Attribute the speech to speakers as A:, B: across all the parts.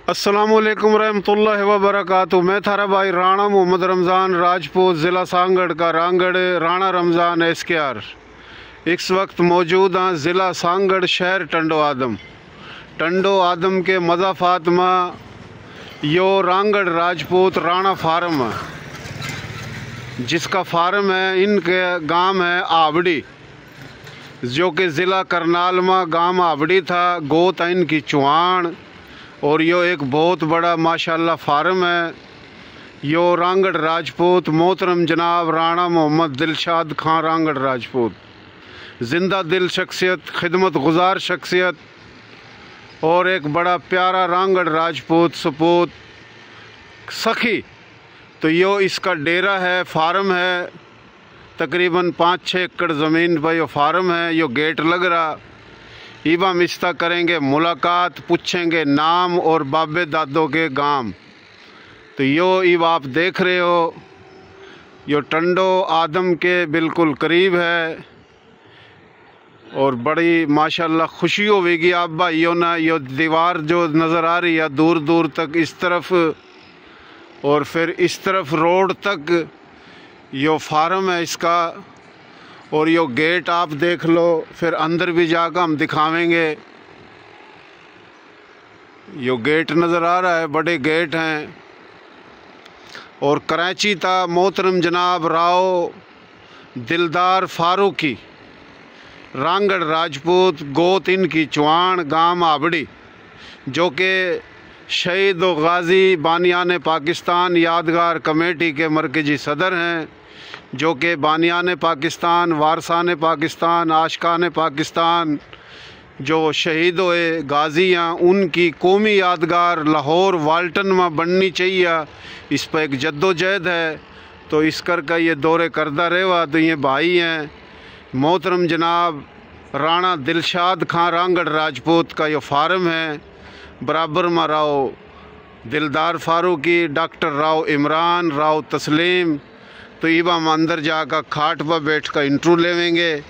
A: अस्सलामुअलैकुम रहमतुल्लाहि व बरकातुहू। मैं थारा भाई राणा मोहम्मद रमज़ान राजपूत, ज़िला सांगड़ का रांगड़ राणा रमज़ान एसकेआर। इस वक्त मौजूद हाँ ज़िला सांगड़, शहर टंडो आदम। टंडो आदम के मज़ाफ़ात में यो रांगड़ राजपूत राणा फार्म है, जिसका फार्म है इनके गांव है आवड़ी, जो कि ज़िला करनाल में गांव आवड़ी था। गोत है इनकी चुहान और यो एक बहुत बड़ा माशाल्लाह फार्म है। यो रांगड़ राजपूत मोहतरम जनाब राणा मोहम्मद दिलशाद खां रांगड़ राजपूत, ज़िंदा दिल शख्सियत, खिदमत गुजार शख्सियत और एक बड़ा प्यारा रांगड़ राजपूत सपूत सखी। तो यो इसका डेरा है, फार्म है। तकरीबन 5-6 एकड़ ज़मीन पर यो फार्म है। यो गेट लग रहा। ईबा मिस्ता करेंगे मुलाकात, पूछेंगे नाम और बाबे दादों के गांव। तो यो ईबा आप देख रहे हो, यो टंडो आदम के बिल्कुल करीब है और बड़ी माशाल्लाह खुशी होगी आप भाइयों ना। यो दीवार जो नज़र आ रही है दूर दूर तक, इस तरफ और फिर इस तरफ रोड तक यो फार्म है इसका। और यो गेट आप देख लो, फिर अंदर भी जाकर हम दिखावेंगे। यो गेट नज़र आ रहा है, बड़े गेट हैं। और कराची था मोहतरम जनाब राव दिलदार फारूकी रांगड़ राजपूत, गोत इनकी चुहान, गांव आवड़ी, जो कि शहीद व गाजी बानियान पाकिस्तान यादगार कमेटी के मरकज़ी सदर हैं, जो कि बानियान पाकिस्तान, वारसान पाकिस्तान, आशिकान पाकिस्तान जो शहीद हुए गाजी हैं, उनकी कौमी यादगार लाहौर वाल्टन में बननी चाहिए। इस पर एक जद्दोजहद है। तो इस करके ये दौरे करदा रहेगा। तो ये भाई हैं मोहतरम जनाब राणा दिलशाद खां रांगड़ राजपूत का यो फार्म है। बराबर में राव दिलदार फारूकी, डॉक्टर राव इमरान, राव तस्लीम। तो ईबा हम अंदर जाकर खाट पर बैठ कर इंटरव्यू लेवेंगे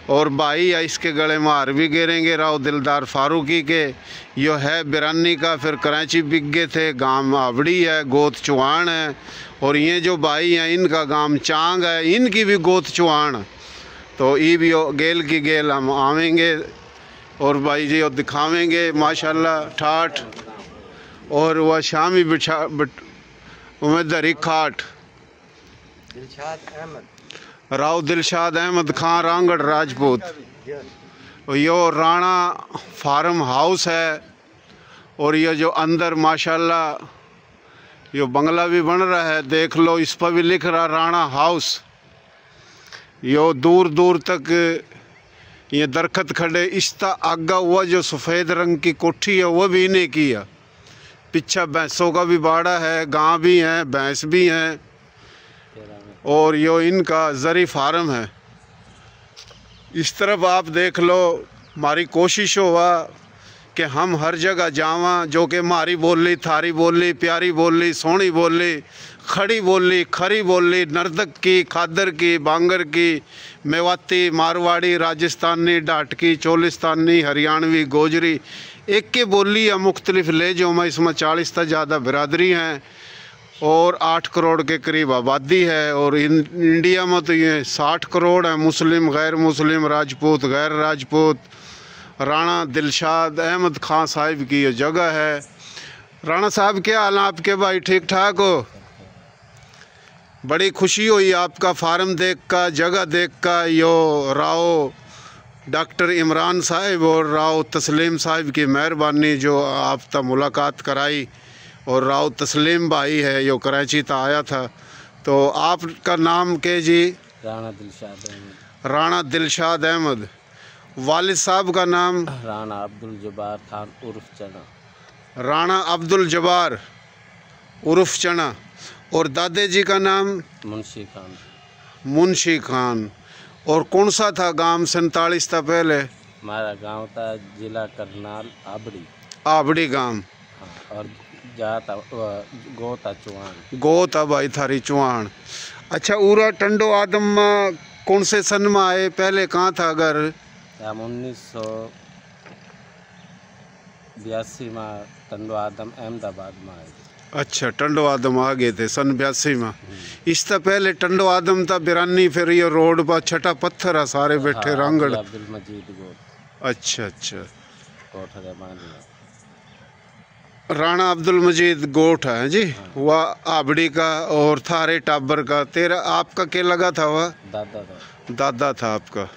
A: और भाई या इसके गले में हार भी गिरेंगे राव दिलदार फारूकी के। यो है बिरानी का, फिर कराची बिक गए थे, गांव आवड़ी है, गोत चुहान है। और ये जो भाई हैं इनका गांव चांग है, इनकी भी गोत चुहान। तो ई भी गेल की गेल हम आवेंगे और भाई जी दिखावेंगे माशाल्लाह ठाठ। और वह शामी बिछा उम्मीदरी खाट राव दिलशाद अहमद खां रांगड़ राजपूत। यो राणा फार्म हाउस है। और ये जो अंदर माशाल्लाह यो बंगला भी बन रहा है, देख लो, इस पर भी लिख रहा राणा हाउस। यो दूर दूर तक ये दरख्त खड़े। इसका आगा हुआ जो सफ़ेद रंग की कोठी है वो भी इन्हें की है। पीछे भैंसों का भी बाड़ा है, गां भी हैं, भैंस भी हैं। और यो इनका ज़री फार्म है। इस तरफ आप देख लो। हमारी कोशिश हुआ कि हम हर जगह जावा, जो कि हमारी बोली, थारी बोली, प्यारी बोली, सोहनी बोली, खड़ी बोली, खरी बोली, नर्दक की, खादर की, बांगर की, मेवाती, मारवाड़ी, राजस्थानी, डाटकी, चोलिस्तानी, हरियाणवी, गोजरी, एक के बोली या मुख्तलिफ ले जो मैं इसमें 40 से ज़्यादा बिरादरी हैं और 8 करोड़ के करीब आबादी है। और इंडिया में तो ये 60 करोड़ है, मुस्लिम, गैर मुस्लिम, राजपूत, गैर राजपूत। राणा दिलशाद अहमद खां साहिब की ये जगह है। राणा साहब क्या हाल है आपके भाई? ठीक ठाक हो? बड़ी खुशी हुई आपका फार्म देख कर, जगह देख कर। यो राव डॉक्टर इमरान साहिब और राव तस्लीम साहिब की मेहरबानी जो आप तक मुलाकात कराई। और राव तस्लीम भाई है, यो कराची तक आया था। तो आपका नाम के जी?
B: राणा दिलशाद अहमद।
A: राणा दिलशाद अहमद। वालिद साहब का नाम?
B: राणा अब्दुल जब्बार खान उर्फ चना।
A: राणा अब्दुल जब्बार उर्फ चना। और दादे जी का नाम?
B: मुंशी खान।
A: मुंशी खान। और कौन सा था गांव 47 था पहले?
B: हमारा गांव था जिला करनाल आवड़ी।
A: आवड़ी गांव।
B: हाँ, और जाता गोता चुहान।
A: गोता भाई थारी चुहान। अच्छा, उरा टंडो आदम में कौन से सन में आए? पहले कहाँ था घर?
B: हम 1900 82 में टंडो आदम अहमदाबाद में आए।
A: अच्छा, टंडो आदम आ गए थे सन 82 में। इससे पहले टंडो आदम था बिरानी, फिर ये रोड पर छठा पत्थर है सारे बैठे
B: हाँ,
A: रांगड़।
B: अब्दुल मजीद गोट
A: अच्छा अच्छा,
B: कोठरे बांधे।
A: राणा अब्दुल मजीद गोठ है जी। वह आबड़ी का और थारे टाबर का। तेरा आपका क्या लगा था? वह
B: दादा था।
A: दादा था आपका।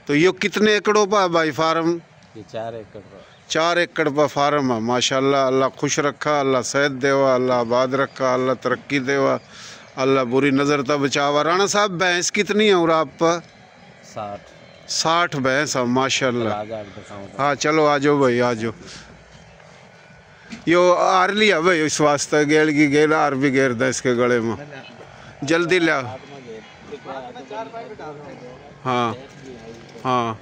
A: तो ये कितने एकड़ों पर है भाई फार्म?
B: ये 4 एकड़ पर।
A: 4 एकड़ पर फार्म है। माशाल्लाह, अल्लाह खुश रखा, अल्लाह सेहत देवा, अल्लाह आबाद रखा, अल्लाह तरक्की देवा, अल्लाह बुरी नज़र तक बचावा। राणा साहब भैंस कितनी है और आप पर?
B: 60
A: भैंस है माशाल्लाह।
B: आजाद दिखाऊं तो।
A: हाँ चलो आ जाओ भाई, आ जाओ। यो आर लिया भाई, इस वास्ते गेल की गेल आर भी गेर दा इसके गले में। जल्दी लिया। हाँ हाँ,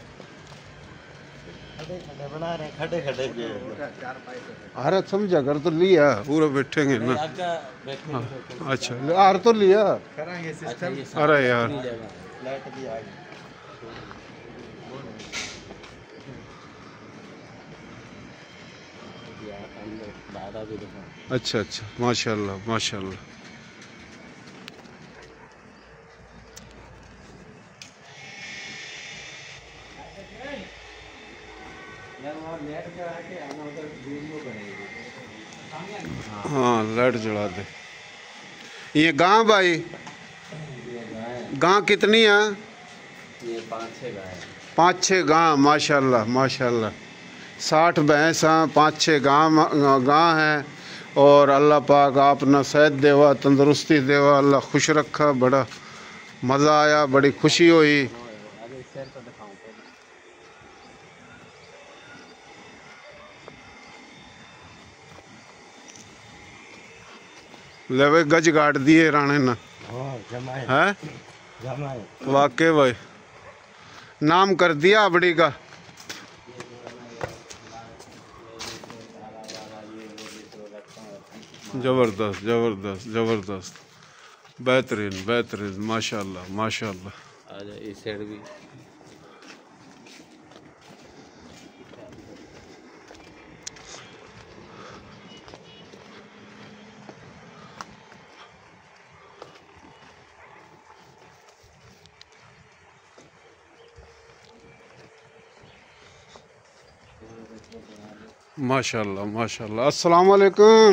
A: अरे समझा कर तो लिया, पूरा बैठेंगे ना। हाँ, अच्छा आर तो लिया। अरे यार अच्छा अच्छा, माशाल्लाह माशाल्लाह। हाँ लाइट जला दे। ये गांव भाई, गांव कितनी है?
B: ये 5-6 गाय।
A: 5-6 गांव माशाल्लाह माशाल्लाह। 60 भैंस हैं, 5-6 गांव हैं। और अल्लाह पाक आपने सेहत देवा, तंदुरुस्ती देवा, अल्लाह खुश रखा। बड़ा मज़ा आया, बड़ी खुशी हुई। ले भाई गज गाड़ दिए राणे ना है। वाकई भाई नाम कर दिया आबड़ी का। जबरदस्त जबरदस्त जबरदस्त, बेहतरीन बेहतरीन, माशाल्लाह माशाल्लाह।
B: आजा इस साइड भी।
A: माशाल्लाह माशाल्लाह। अस्सलाम वालेकुम।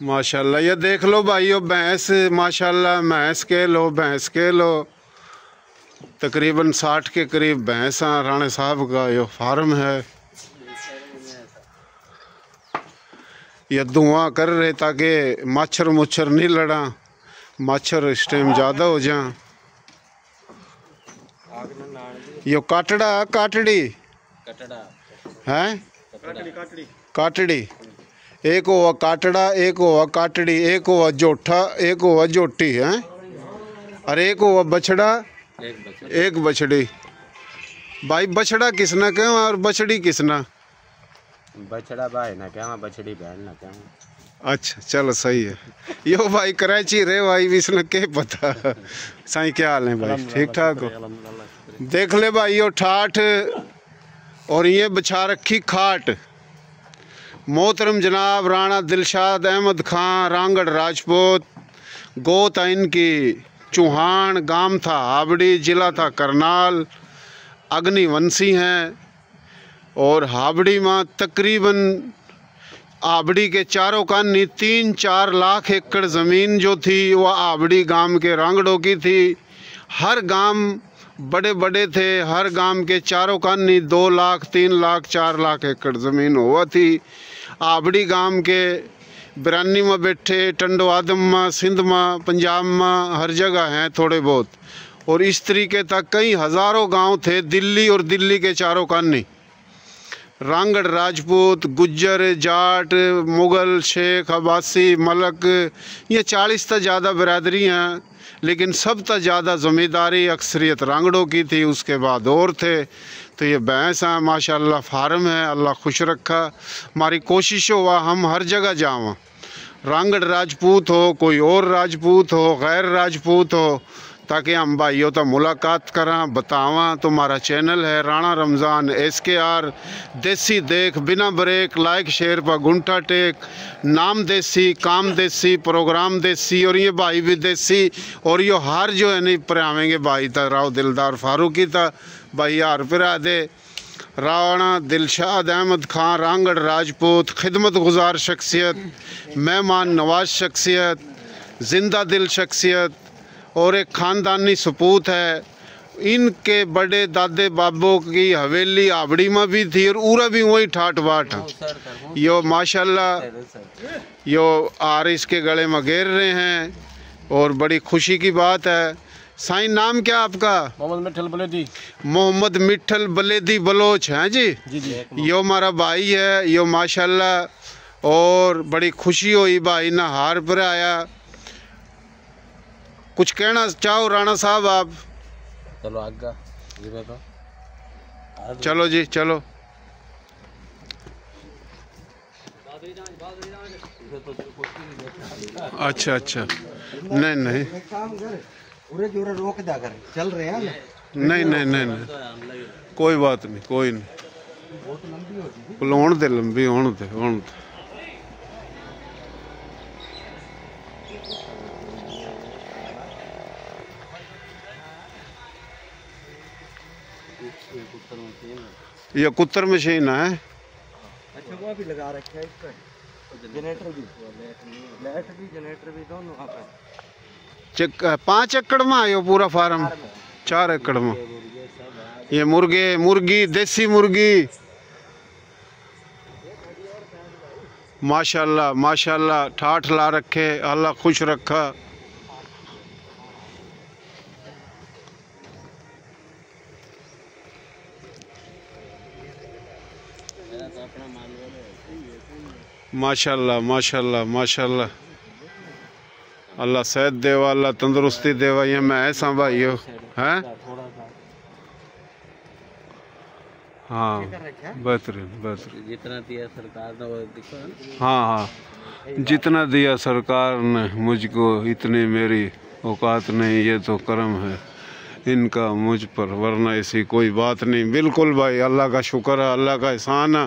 A: माशाल्लाह, ये देख लो भाइयों भैंस, माशाल्लाह भैंस के लो, भैंस के लो। तकरीबन 60 के करीब भैंस हैं। राणे साहब का ये फार्म है। ये धुआं कर रहे ताकि मच्छर मुच्छर नहीं लड़ा, मच्छर इस टाइम ज़्यादा हो जाए। यो काटड़ा काटड़ी है, काटड़ी। एक हुआ काटड़ा, एक हुआ काटड़ी, एक हुआ जोठा, एक हुआ जोटी है, और एक हुआ बछड़ा, एक बछड़ी। भाई बछड़ा किसना कहें और बछड़ी किसना?
B: बछड़ा भाई ना क्या, बछड़ी बहन ना क्या।
A: अच्छा चलो सही है। यो भाई कराची रे भाई, इसने क्या पता। साईं क्या हाल है भाई, ठीक ठाक हो? देख ले भाई यो ठाठ, और ये बिछा रखी खाट। मोहतरम जनाब राणा दिलशाद अहमद खां रांगड़ राजपूत। गोत इनकी चौहान, गांव था हाबड़ी, ज़िला था करनाल, अग्निवंशी हैं। और हाबड़ी में तकरीबन आबड़ी के चारों कानी 3-4 लाख एकड़ ज़मीन जो थी वह आबड़ी गांव के रांगड़ों की थी। हर गांव बड़े बड़े थे, हर गांव के चारों कानी 2 लाख 3 लाख 4 लाख एकड़ ज़मीन हुआ थी। आबड़ी गांव के बिरानी में बैठे, टंडो आदम में, सिंध में, पंजाब में, हर जगह हैं थोड़े बहुत। और इस तरीके तक कई हज़ारों गांव थे दिल्ली और दिल्ली के चारों कानी। रांगड़ राजपूत, गुज्जर, जाट, मुग़ल, शेख, अब्बासी, मलक, ये 40 से ज़्यादा बिरादरी हैं। लेकिन सब से ज़्यादा ज़मींदारी अक्सरियत रांगड़ों की थी, उसके बाद और थे। तो ये भैंस हैं माशाल्लाह, फार्म है, अल्लाह खुश रखा। हमारी कोशिश हुआ हम हर जगह जाएं, रांगड़ राजपूत हो, कोई और राजपूत हो, गैर राजपूत हो, ताकि हम भाइयों तो मुलाकात करा बतावा। तुम्हारा चैनल है राणा रमज़ान SKR देसी देख बिना ब्रेक लाइक शेयर पर गुंठा टेक नाम देसी काम देसी प्रोग्राम देसी और ये भाई भी देसी और ये हार जो है नहीं परावेंगे भाई था राव दिलदार फारूकी था भाई हार पिरा दे राणा दिलशाद अहमद खान रांगड़ राजपूत खिदमत गुजार शख्सियत मेहमान नवाज शख्सियत जिंदा दिल शख्सियत और एक ख़ानदानी सपूत है। इनके बड़े दादे बाबों की हवेली आबड़ी में भी थी और पूरा भी वही ठाट बाट यो माशाल्लाह यो आर इसके गले में घेर रहे हैं और बड़ी खुशी की बात है। साईं नाम क्या आपका?
B: मोहम्मद मिठल बलेदी।
A: मोहम्मद मिठल बलेदी बलोच हैं जी। यो हमारा भाई है यो माशाल्लाह और बड़ी खुशी हुई भाई ना हार पर आया। कुछ कहना चाहो राणा साहब आप?
B: चलो आगा
A: चलो जी चलो। अच्छा अच्छा नहीं नहीं
C: रोक दिया कर चल रहे हैं
A: नहीं नहीं नहीं नहीं कोई बात नहीं कोई नहीं होने दे लंबी होने दे। ये कुत्तर मशीन है।
C: अच्छा वो भी लगा रखा है इसका जनरेटर भी दोनों आप
A: 5 एकड़ में आयो पूरा फार्म 4 एकड़ में। ये मुर्गे मुर्गी देसी मुर्गी माशाल्लाह माशाल्लाह ठाठ ला रखे अल्लाह खुश रखा। माशाल्लाह माशाल्लाह माशाल्लाह अल्लाह सेहत देवा अल्लाह तंदुरुस्ती देवा। ये मैं ऐसा भाई हो हैं। हाँ बेहतरीन बेहतरीन
B: जितना दिया सरकार ने वो दिखा।
A: हाँ हाँ जितना दिया सरकार ने मुझको इतनी मेरी औकात नहीं ये तो करम है इनका मुझ पर वरना ऐसी कोई बात नहीं। बिल्कुल भाई अल्लाह का शुक्र है अल्लाह का एहसान है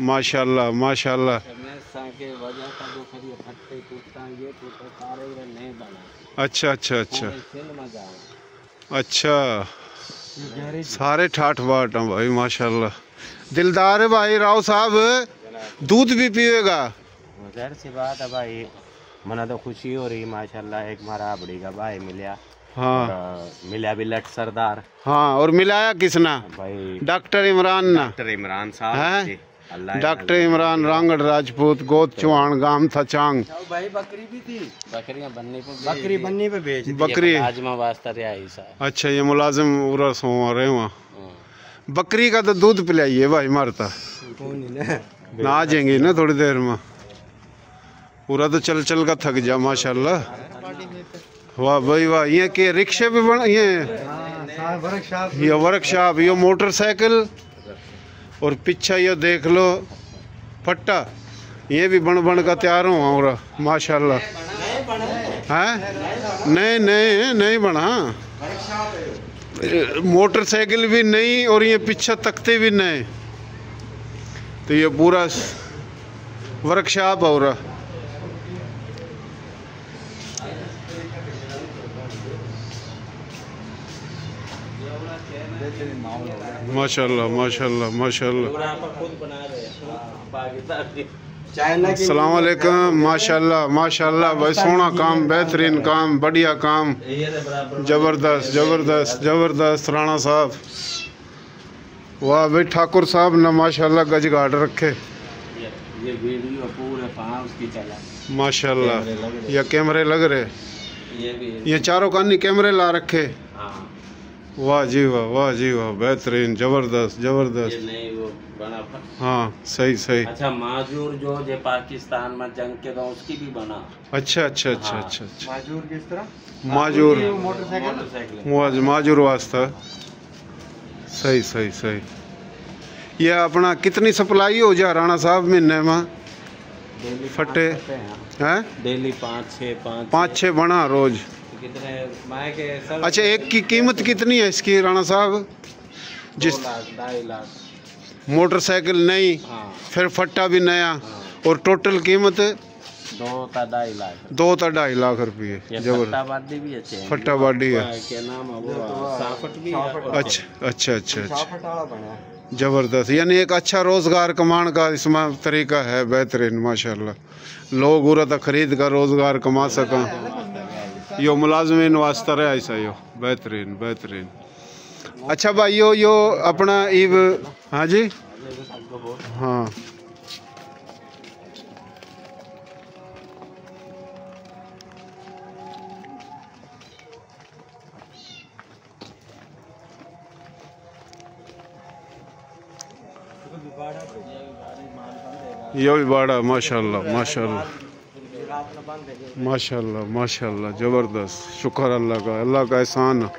A: माशाल्लाह माशाल्लाह। अच्छा अच्छा अच्छा अच्छा सारे ठाठ बाट हैं भाई माशाल्लाह। दिलदार है भाई राव साहब दूध भी पिएगा?
B: जाहिर सी बात है भाई मना तो खुशी हो रही माशाल्लाह। एक मारा बड़ी का भाई मिला।
A: हाँ
B: मिला भी लट सरदार।
A: हाँ और मिलाया किसना?
B: भाई
A: डॉक्टर इमरान ना।
B: डॉक्टर इमरान साहब
A: है डॉक्टर इमरान रांगड़ राजपूत गोद चौहान गांव था चांग।
C: भाई बकरी भी थी
B: बकरियां बनने
C: पे बेच दी।
A: बकरी
B: आजमा वास्ता रहा साहब।
A: अच्छा ये मुलाजिम उरस हो रहे वहाँ बकरी का तो दूध पिलाइए भाई मारता ना आ जाएंगी ना थोड़ी देर में। पूरा तो चल चल का थक जा माशाल्लाह। वाह भाई वाह। ये के रिक्शे भी बन ये वर्कशॉप ये मोटरसाइकिल और पीछा ये देख लो फट्टा ये भी बन बन का तैयार हुआ माशाल्लाह। हैं नहीं नहीं नहीं बना मोटरसाइकिल भी नहीं और ये पीछा तकते भी नहीं तो ये पूरा वर्कशॉप हो रहा। माशाल्लाह माशाल्लाह माशाल्लाह। अस्सलाम वालेकुम माशाल्लाह माशाल्लाह भाई सोना काम बेहतरीन काम बढ़िया काम ज़बरदस्त ज़बरदस्त ज़बरदस्त। राणा साहब वाह भाई ठाकुर साहब ने माशाल्लाह गज गाड़ रखे।
B: ये वीडियो पूरे फार्म की चला
A: माशाल्लाह। ये कैमरे लग रहे ये चारों कानी कैमरे ला रखे। वाह जी वाह जी वाह बेहतरीन ज़बरदस्त ज़बरदस्त।
B: नहीं वो बना
A: हाँ सही सही।
B: अच्छा माजूर जो पाकिस्तान में जंग के दौरान उसकी भी बना।
A: अच्छा अच्छा अच्छा अच्छा अच्छा
C: माजूर किस तरह?
A: माजूर
C: मोटरसाइकिल
A: माजूर वास्ता सही सही सही। ये अपना कितनी सप्लाई हो जा राणा साहब महीने में फटे हैं?
B: डेली 5-6
A: बना रोज
B: कितने माए के सब।
A: अच्छा, एक की कीमत कितनी है इसकी राणा साहब?
B: 2 लाख 2.5 लाख।
A: मोटरसाइकिल नई,
B: हाँ
A: फिर फट्टा भी नया,
B: हाँ।
A: और टोटल कीमत
B: 2 ता 2.5 लाख।
A: 2 ता 2.5 लाख रुपये।
B: ये
A: जबर
B: फट्टाबादी भी अच्छे हैं।
A: फट्टाबादी है।
B: क्या नाम है वो? साफट भी है।
A: अच्छा अच्छा अच्छा अच्छा,
C: छापटाला बना
A: ज़बरदस्त। यानी एक अच्छा रोज़गार कमाने का इसमें तरीका है, बेहतरीन माशाल्लाह। लोग उरत खरीद कर रोज़गार कमा सकें। यो मुलाजमीन वास्ता रहा ऐसा यो बेहतरीन बेहतरीन। अच्छा भाई यो अपना ईब, हाँ जी हाँ, यो भी बाड़ा माशाल्लाह माशाल्लाह माशाल्लाह माशाल्लाह, ज़बरदस्त। शुक्र अल्लाह का एहसान।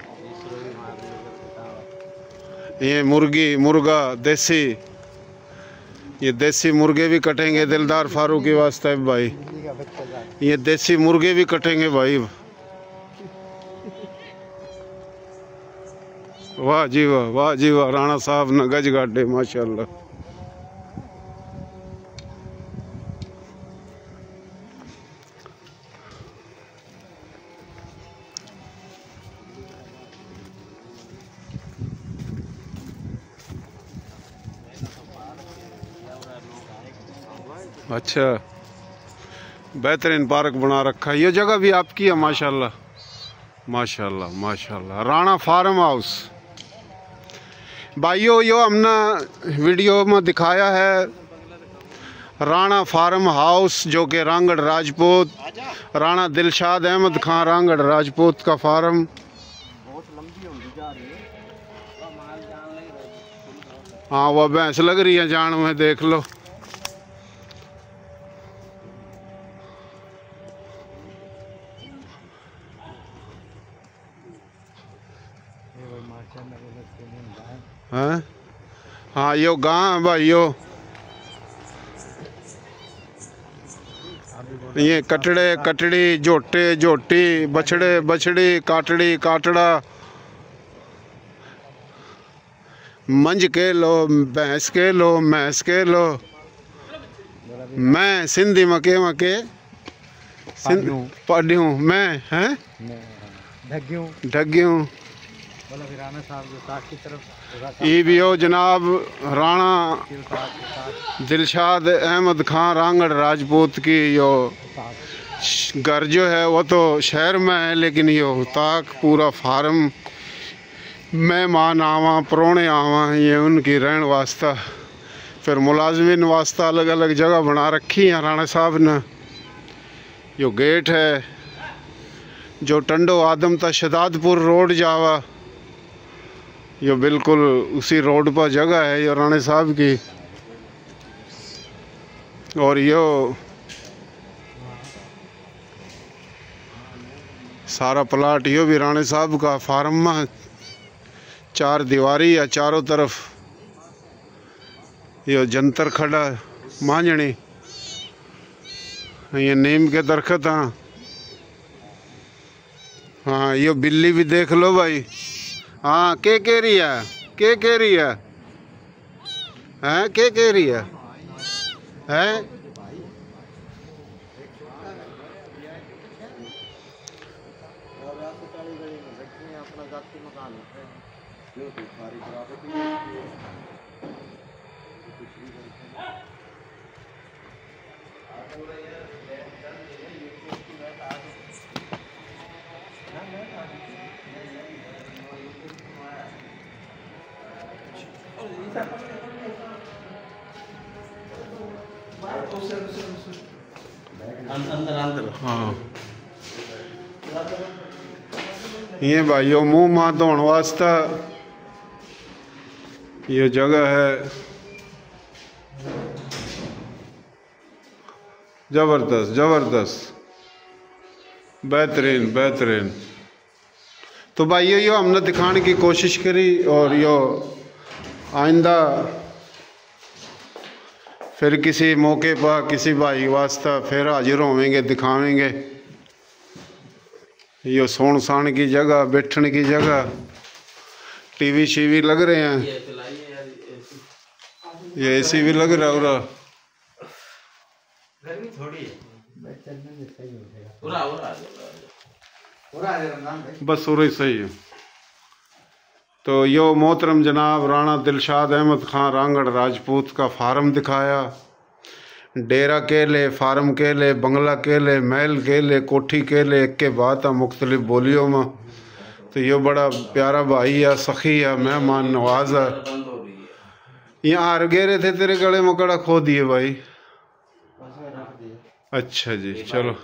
A: ये मुर्गा देसी, ये देसी मुर्गे भी कटेंगे दिलदार फारूकी वास्ते भाई। ये देसी मुर्गे भी कटेंगे भाई। वाह जी वाह, वाह जी वाह, राणा साहब न गज गाडे माशाल्लाह। अच्छा, बेहतरीन पार्क बना रखा है। ये जगह भी आपकी है माशाल्लाह माशाल्लाह माशाल्लाह। राणा फार्म हाउस भाइयों, यो हमने वीडियो में दिखाया है राणा फार्म हाउस, जो कि रांगड़ राजपूत राणा दिलशाद अहमद खान रांगड़ राजपूत का फार्म। हाँ, वह भैंस लग रही है जान में, देख लो। हाँ हाँ, यो गाँव है भाई यो। ये कटड़े कटड़ी, जोटे जोटी, बछड़े बछड़ी, काटड़ी काटड़ा, मंज के लो, भैंस के लो, मैंस के लो। मैं सिंधी मके मके पढ़ूँ मैं हैं ढग्यूँ। ये भी हो जनाब राणा दिलशाद अहमद खान रांगड़ राजपूत की यो घर जो है वो तो शहर में है, लेकिन यो ताक पूरा फार्म मेहमान आवा परोने आवा, ये उनकी रहन वास्ता, फिर मुलाजमिन वास्ता अलग अलग जगह बना रखी है राणा साहब ने। यो गेट है जो टंडो आदम ता शदादपुर रोड जावा, यो बिल्कुल उसी रोड पर जगह है यो राणे साहब की। और यो सारा प्लाट यो भी राणे साहब का फार्म में 4 दीवारी है चारों तरफ। यो जंतर खड़ा मांझणी, ये नीम के दरख्त हाँ। हाँ, यो बिल्ली भी देख लो भाई। हाँ, के कह रही है, के कह रही है हैं, के कह रही है हैं?
B: अंदर
A: हाँ, ये भाइयों मुंह मां धोने वास्ता ये जगह है। जबरदस्त जबरदस्त, बेहतरीन बेहतरीन। तो भाइयों यो हमने दिखाने की कोशिश करी, और यो आइंदा फिर किसी मौके पर किसी भाई वास्ता फिर हाजिर होवेंगे, दिखावेंगे। ये सोन साण की जगह, बैठने की जगह, टीवी शीवी लग रहे हैं, ये एसी भी लग रहा है। और
B: गर्मी थोड़ी है,
A: बस और ही सही है। तो यो मोहतरम जनाब राणा दिलशाद अहमद खान रांगड़ राजपूत का फार्म दिखाया। डेरा केले, फार्म केले, बंगला केले, महल केले, कोठी केले, एक के बाद मुख्तलिफ बोलियों में। तो ये बड़ा प्यारा भाई है, सखी है, मेहमान नवाज है। यहाँ हार गए थे तेरे गले में कड़ा खो दिए भाई। अच्छा जी, चलो।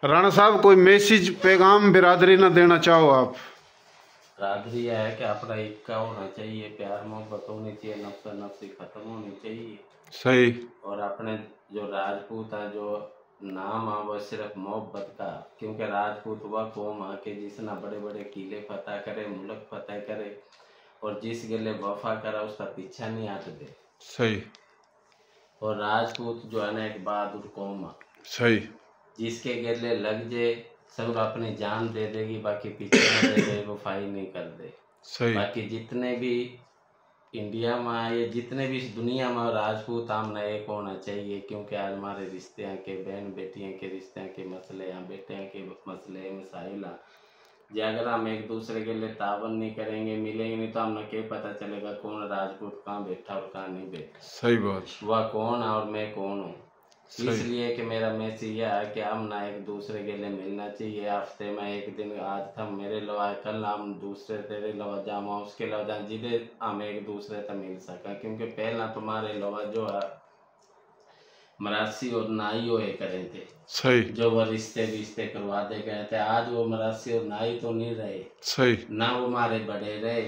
A: राणा साहब कोई मैसेज पैगाम बिरादरी ना देना चाहो आप?
B: बिरादरी है कि अपना इक्का होना चाहिए, प्यार मोहब्बत होनी चाहिए, नफ्सा नफ्सी खत्म होनी चाहिए।
A: सही।
B: और अपने जो राजपूत है, जो नाम है वह सिर्फ मोहब्बत का, क्योंकि राजपूत वह कौम है कि जिसना बड़े बड़े किले फतह करे, मुल्क फतह करे, और जिस गले वफा करा उसका पीछा नहीं हट दे।
A: सही।
B: और राजपूत जो है ना एक बहादुर कौम है।
A: सही।
B: जिसके गले लग जाए सब अपनी जान दे देगी, बाकी पीछे न दे दे, वफाई नहीं कर दे।
A: सही।
B: बाकी जितने भी इंडिया में आए, जितने भी इस दुनिया में राजपूत आमना एक होना चाहिए, क्योंकि आज हमारे रिश्ते हैं के बहन बेटियां के रिश्ते हैं के मसले हैं, बेटियां के मसले मसाइल हैं। जे अगर हम एक दूसरे के लिए तावन नहीं करेंगे, मिलेंगे नहीं, तो हमें क्या पता चलेगा कौन राजपूत कहाँ बैठा और कहाँ नहीं बैठा।
A: सही बात।
B: वह कौन है और मैं कौन हूँ। इसलिए कि मेरा मैसेज यह है कि हम ना एक दूसरे के लिए मिलना चाहिए। हफ्ते में एक दिन, आज था मेरे लवा, कल हम दूसरे तेरे लवा जामा, उसके लवा जा, जिधे हम एक दूसरे से मिल सका। क्योंकि पहला तुम्हारे लवा जो है मरासी और नाई हुए करे थे।
A: सही। जो
B: वो रिश्ते करवा दे गए थे, आज वो मरासी और नाई तो नहीं रहे।
A: सही।
B: ना वो हमारे बड़े रहे,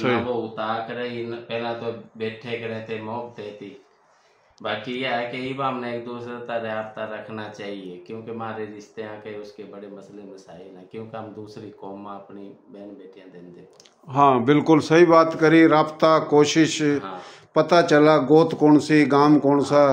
B: ना वो उताक रहे, पहला तो बैठे करे थे, मोहब्बत थी। बाकी यह है कि इब हमने एक दूसरे का रब्ता रखना चाहिए, क्योंकि हमारे रिश्ते हैं के उसके बड़े मसले मसाइल हैं, क्योंकि हम दूसरी कौम में अपनी बहन बेटियां देंगे।
A: हाँ बिल्कुल सही बात करी। रब्ता, कोशिश। हाँ। पता चला गोत कौन सी, गांव कौन सा,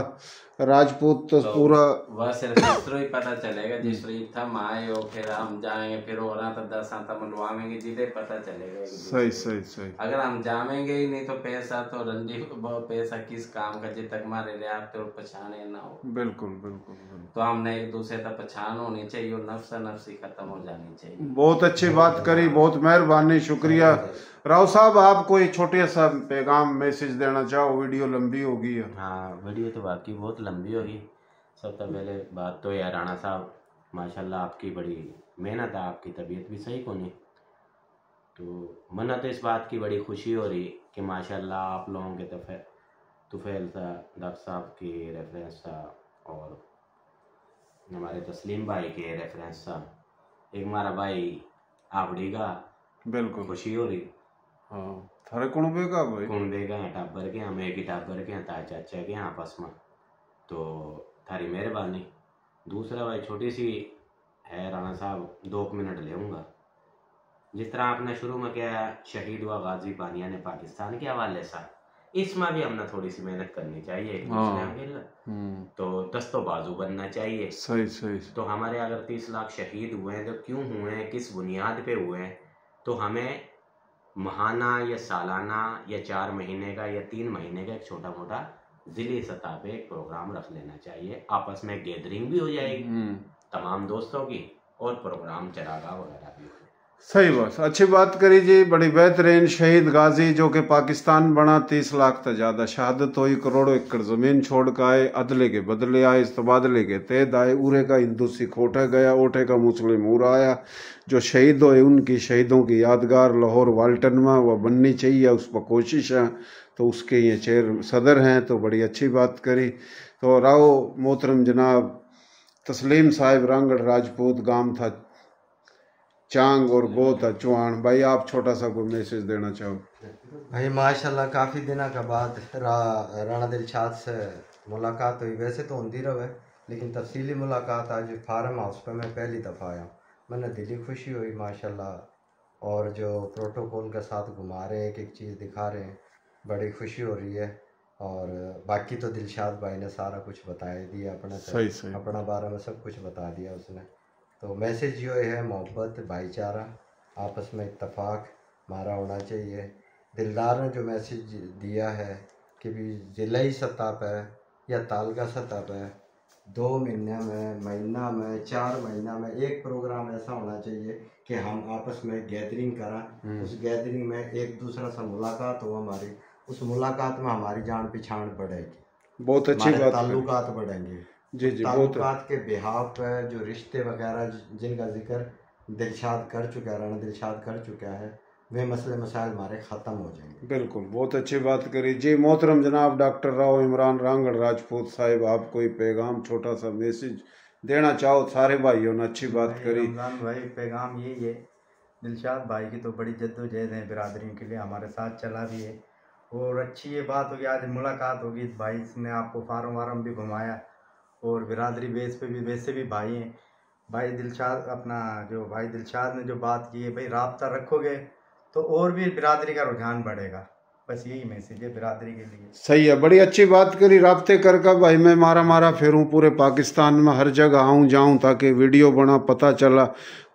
A: राजपूत तो पूरा
B: वह सिर्फ जिसरो ही पता चलेगा, जिसरो हम आए हो, फिर हम जाएंगे, फिर हो रहा था 10 साल मिलवाएंगे, जिधे पता चलेगा।
A: सही सही सही।
B: अगर हम जामेंगे ही नहीं तो पैसा तो रंडी, पैसा किस काम का जब तक हमारे लिए आप तो पहचाने ना हो।
A: बिल्कुल बिल्कुल।
B: तो हमने एक दूसरे तक पहचान होनी चाहिए और नफ्सा नफ्सी खत्म हो जानी चाहिए।
A: बहुत अच्छी बात करी, बहुत मेहरबानी, शुक्रिया। राव साहब आप कोई छोटे सा पैगाम मैसेज देना चाहो? वीडियो लंबी होगी।
B: हाँ वीडियो तो वाकई बहुत लंबी होगी। सबसे पहले बात तो यार राणा साहब माशाल्लाह आपकी बड़ी मेहनत है, आपकी तबीयत भी सही को नहीं, तो मना तो इस बात की बड़ी खुशी हो रही कि माशाल्लाह आप लोगों के तुफैल डॉक्टर साहब की रेफरेंस और हमारे तस्लीम भाई के रेफरेंस, एक हमारा भाई आपड़ी का
A: बिल्कुल
B: खुशी हो रही।
A: हाँ थारे कुणबे का भाई,
B: कुणबे का टाबर के, हम एक ही टाबर के ताए चाचा के आपस में, तो थारी मेहरबानी। दूसरा भाई छोटी सी है राणा साहब, 2 मिनट लेऊंगा। जिस तरह आपने शुरू में किया शहीद हुआ गाजी बानिया ने पाकिस्तान के हवाले से, इसमें भी हमने थोड़ी सी मेहनत करनी चाहिए। तो दस्तो बाजू बनना चाहिए।
A: सही सही।
B: तो हमारे अगर 30 लाख शहीद हुए हैं तो क्यों हुए हैं, किस बुनियाद पे हुए हैं, तो हमें महाना या सालाना या 4 महीने का या 3 महीने का एक छोटा मोटा जिले सतह पे एक प्रोग्राम रख लेना चाहिए। आपस में गैदरिंग भी हो जाएगी तमाम दोस्तों की, और प्रोग्राम चरागा वगैरह भी हो।
A: सही बात, अच्छी बात करी जी, बड़ी बेहतरीन। शहीद गाजी जो कि पाकिस्तान बना, 30 लाख से ज्यादा शहादत हुई, करोड़ों एकड़ जमीन छोड़ कर आए, अदले के बदले आए, इस तबादले के तहत आए, उरे का हिंदू सिख ओठे गया, ओठे का मुस्लिम उरा आया। जो शहीद हुए उनकी शहीदों की यादगार लाहौर वाल्टन में वह बननी चाहिए, उस पर कोशिश है। तो उसके ये चेयर सदर हैं, तो बड़ी अच्छी बात करी। तो राव मोहतरम जनाब तस्लीम साहिब रांगड़ राजपूत, गांव था चांग और गो था चुआन। भाई आप छोटा सा कोई मैसेज देना चाहो?
C: भाई माशाल्लाह काफ़ी दिनों के बाद राणा दिलशाद से मुलाकात हुई। वैसे तो होती रहे, लेकिन तफसीली मुलाकात आज फार्म हाउस पे मैं पहली दफ़ा आया, मैंने दिली खुशी हुई माशाल्लाह। और जो प्रोटोकॉल के साथ घुमा रहे हैं, एक एक चीज़ दिखा रहे हैं, बड़ी खुशी हो रही है। और बाकी तो दिलशाद भाई ने सारा कुछ बता ही दिया, अपने
A: सही सही,
C: अपना बारे में सब कुछ बता दिया उसने। तो मैसेज ये है, मोहब्बत, भाईचारा, आपस में इत्तेफाक हमारा होना चाहिए। दिलदार ने जो मैसेज दिया है कि भी ज़िले सतह पर या तालका सतह पर 2 महीने में, महीना में, 4 महीना में एक प्रोग्राम ऐसा होना चाहिए कि हम आपस में गैदरिंग करें। उस गैदरिंग में एक दूसरा से मुलाकात हो हमारी, उस मुलाकात में हमारी जान पहचान बढ़ेगी,
A: बहुत अच्छी बात,
C: ताल्लुकात बढ़ेंगे।
A: जी जी,
C: ताल्लुकात के बिहाव पर जो रिश्ते वगैरह जिनका जिक्र दिलशाद कर चुका है, राणा दिलशाद कर चुका है, वे मसले मसाइल हमारे ख़त्म हो जाएंगे।
A: बिल्कुल, बहुत अच्छी बात करी जी। मोहतरम जनाब डॉक्टर राव इमरान रांगड़ राजपूत साहिब, आप कोई पैगाम, छोटा सा मैसेज देना चाहो सारे भाइयों ने? अच्छी बात करी
D: रमज़ान भाई, पैगाम यही है, दिलशाद भाई की तो बड़ी जद्दोजहद है बिरादरी के लिए, हमारे साथ चला भी है। और अच्छी ये बात होगी, आज मुलाकात होगी, भाई ने आपको फार्म वारम भी घुमाया, और बिरादरी बेस पे भी वैसे भी भाई हैं। भाई दिलशाद अपना जो भाई दिलशाद ने जो बात की है, भाई राब्ता रखोगे तो और भी बिरादरी का रुझान बढ़ेगा। बस यही मैसेज है बिरादरी के लिए।
A: सही है, बड़ी अच्छी बात करी। राब्ते कर भाई मैं मारा फिरूं पूरे पाकिस्तान में, हर जगह आऊँ जाऊँ, ताकि वीडियो बना, पता चला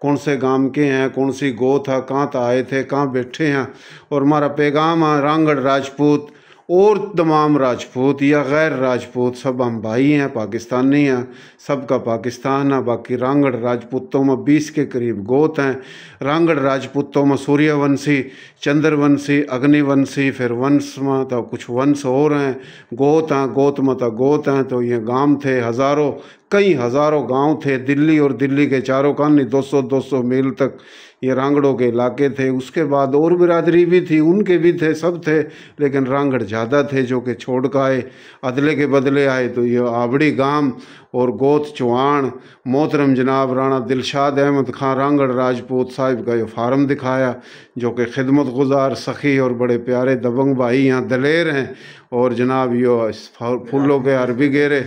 A: कौन से गांव के हैं, कौन सी गो था, कहाँ आए थे, कहाँ बैठे हैं। और हमारा पैगाम है रांगड़ राजपूत और तमाम राजपूत या गैर राजपूत, सब हम भाई हैं, पाकिस्तानी हैं, सबका पाकिस्तान है। बाकी रांगड़ राजपूतों में 20 के करीब गोत हैं। रांगड़ राजपूतों में सूर्यवंशी, चंद्रवंशी, अग्निवंशी, फिर वंश में तो कुछ वंश और हैं, गोत हैं, गोत में तो गोत हैं। तो ये गांव थे, हज़ारों, कई हज़ारों गांव थे। दिल्ली और दिल्ली के चारों कानी 200-200 मील तक ये रांगड़ों के इलाके थे। उसके बाद और बिरादरी भी थी, उनके भी थे, सब थे, लेकिन रांगड़ ज़्यादा थे जो कि छोड़ कर आए, अदले के बदले आए। तो ये आवड़ी गांव और गोत चौहान, मोहतरम जनाब राणा दिलशाद अहमद खां रांगड़ राजपूत साहिब का ये फार्म दिखाया, जो कि खिदमत गुजार, सखी और बड़े प्यारे दबंग भाई यहाँ दलेर हैं। और जनाब यो फूलों के अरबी गेरे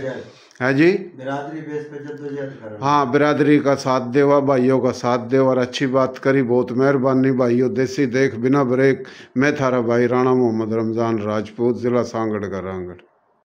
A: है जी,
C: बिरादरी बेस पे जद्दोजहद कर,
A: हाँ, बिरादरी का साथ देवा, भाइयों का साथ देवा। और अच्छी बात करी, बहुत मेहरबानी भाइयों। देसी देख बिना ब्रेक, मैं थारा भाई राणा मोहम्मद रमज़ान राजपूत, ज़िला सांगड़ का रांगड़।